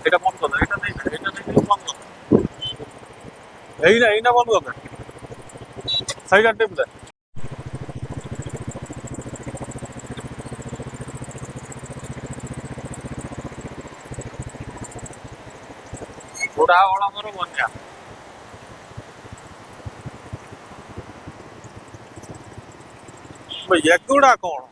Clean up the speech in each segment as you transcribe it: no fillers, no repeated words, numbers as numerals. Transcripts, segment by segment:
এটা বন্ধ না, এটা নেই না, এটা নেই, বন্ধ না। এই না বন্ধ না, সাইড আর টিপ দে। थोड़ा वाला करो बन गया भैया कूड़ा कौन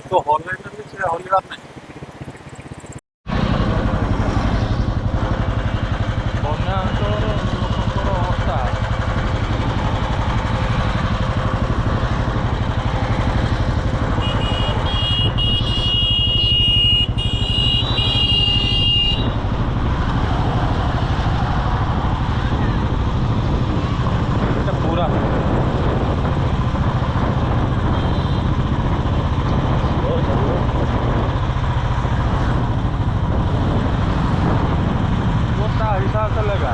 तो हॉलैंड में से हॉली रात नहीं ବନ୍ୟା ଅଞ୍ଚଳର ଲୋକଙ୍କର ଅବସ୍ଥା এটা ପୁରା मोटा हिसाब चलेगा।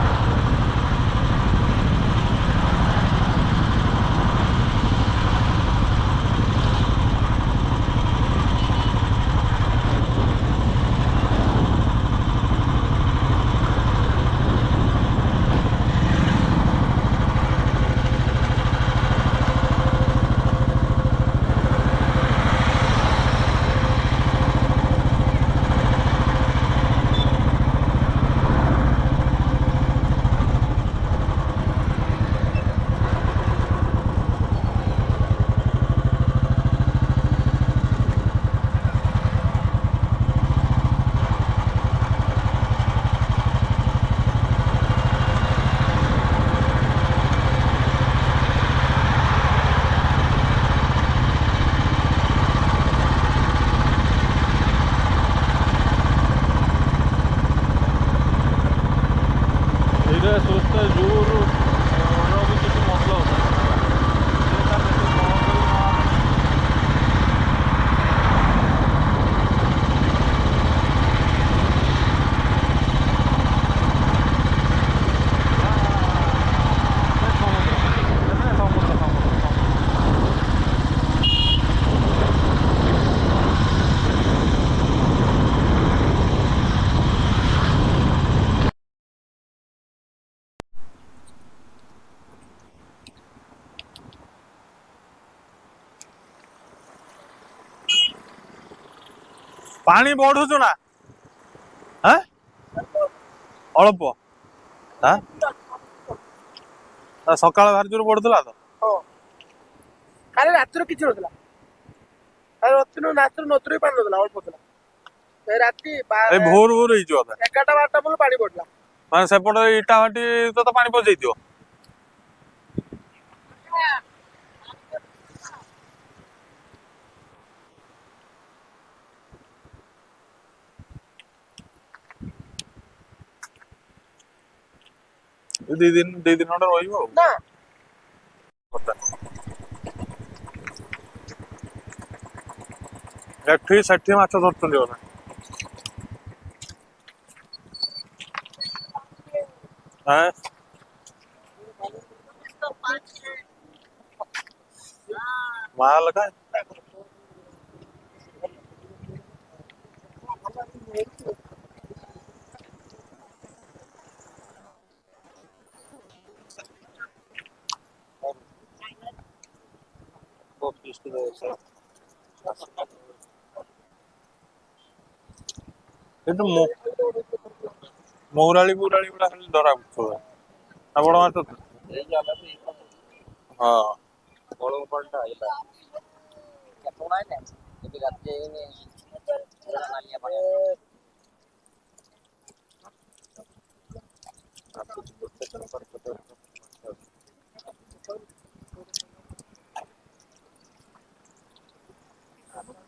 धीरे सुस्ते जोर भी किसी मतलब पानी बढ़ुଛୁ ନା ଅଳ୍ପ ସକାଳ ଭାରି ଜୋର ପଡୁଥିଲା ତ କାଲି ରାତିରେ କିଛି ନଥିଲା ରାତିରୁ ନତୁରି ପାଣି ନଥିଲା ଅଳ୍ପ ଥିଲା ରାତି ଏଇ ଭୋର ଭୋର ହେଇଯିବ 11ଟା 12ଟା ବେଳକୁ ପାଣି ପଡିଲା ମାନେ ସେପଟେ ଇଟା ଭାଟି ତ ପାଣି ପଶିଯାଇଥିବ ଦି ଦିନ ଖଣ୍ଡେ ରହିବ ଆଉ ନା ଏଠି ସେଠି ମାଛ ଧରୁଛନ୍ତି ବୋଧେ ମାଲ କାଇଁ କିନ୍ତୁ ମୌରାଳି ଗୁଡା ଖାଲି ଧରା ପଡୁଥିବ ନା ବଡ ମାଛ ହଁ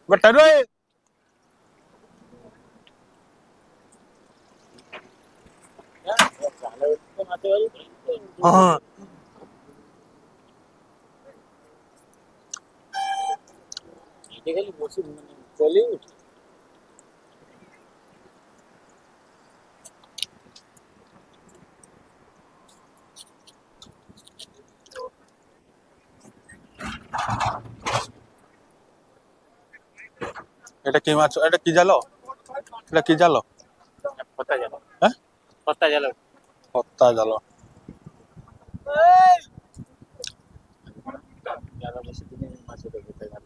ବେଟାରୁ ହଁ Bollywood. এটা কি মাছ? এটা কি জাল? এটা কি জাল? पता चलो হ্যাঁ, पता चलो পত্তা জাল। ज्यादा बेसी दिन माछ देखते हैं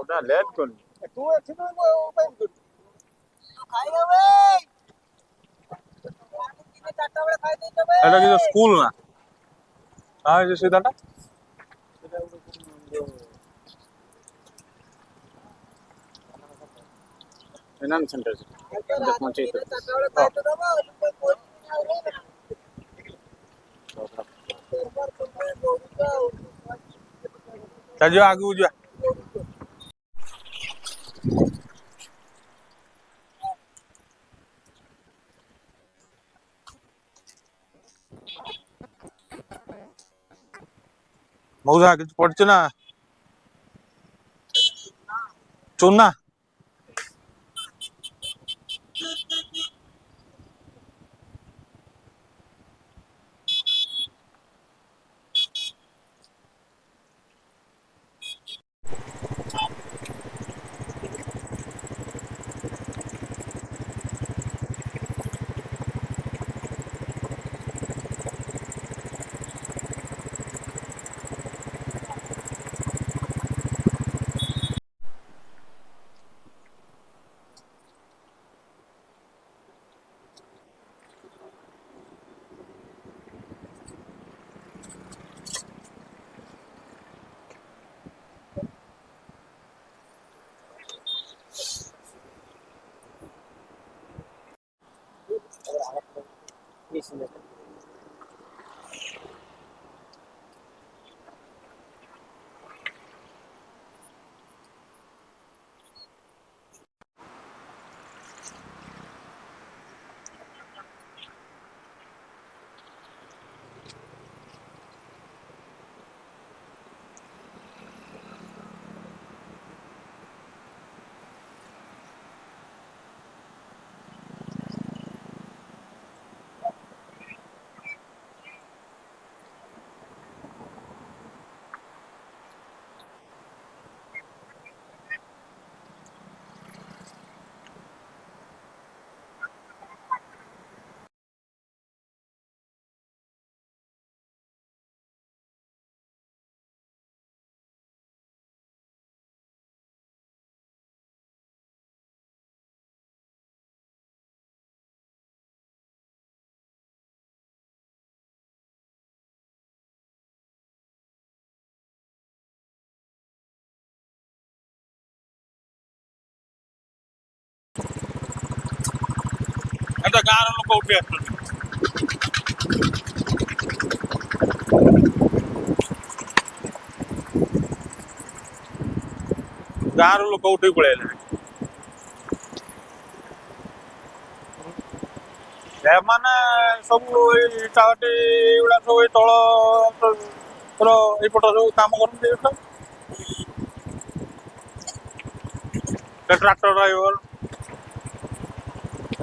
उड़ा लेट कर এটা কি স্কুল না? হ্যাঁ, এই যে সিধাটা। विज्ञान सेंटर से पहुंचे तो ଚାଲିଯିବା ଆଗକୁ ଯିବା। ମଉସା କିଛି ପଡିଛି ନା? ଚୁନା এটা ଗାଁର ଲୋକ ଉଠି ଆସୁଛନ୍ତି। ଗାଁର ଲୋକ ଉଠିକି ପଳେଇଲେ। ଏମାନେ ସବୁ ଏଇ ଇଟାଭାଟି ଏଗୁଡା ସବୁ ଏଇ ତଳ ଏଇପଟ ସବୁ କାମ କରନ୍ତି। ଟ୍ରାକ୍ଟର ଡ୍ରାଇଭର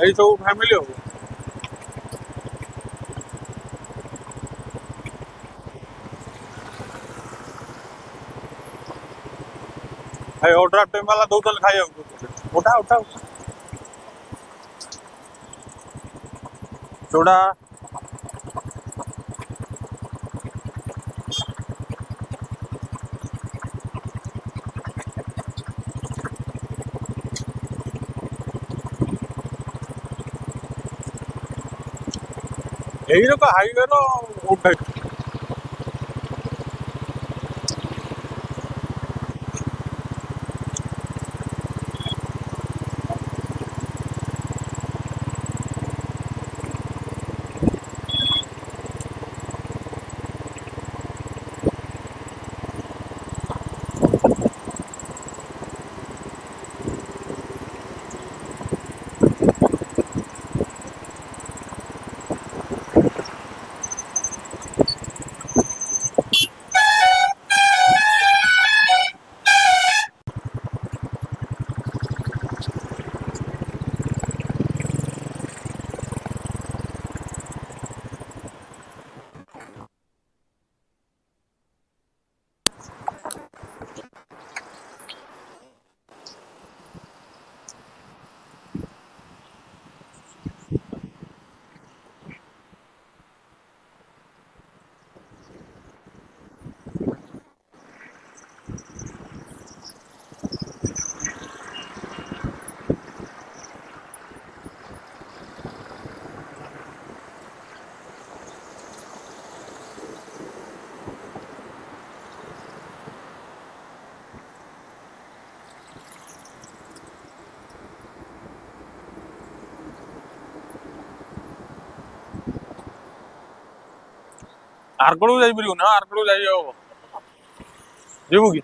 ଏଇ ସବୁ ଫ୍ୟାମିଲି ଆଉ। ଭାଇ ଓଡ୍ରାଫ୍ ଟାଇମ୍ ବାଲା ଦଉଛନ୍ତି ଖାଇବାକୁ। ଉଠା ଉଠା ଉଠା ଚୁଡ଼ା ଏଇରକ ହାଇୱେର ଉଠେଇ ଆରକଡ଼କୁ ଯାଇପାରିବୁ ନା ଆରକଡ଼କୁ ଯାଇ ହବ ଯିବୁ କି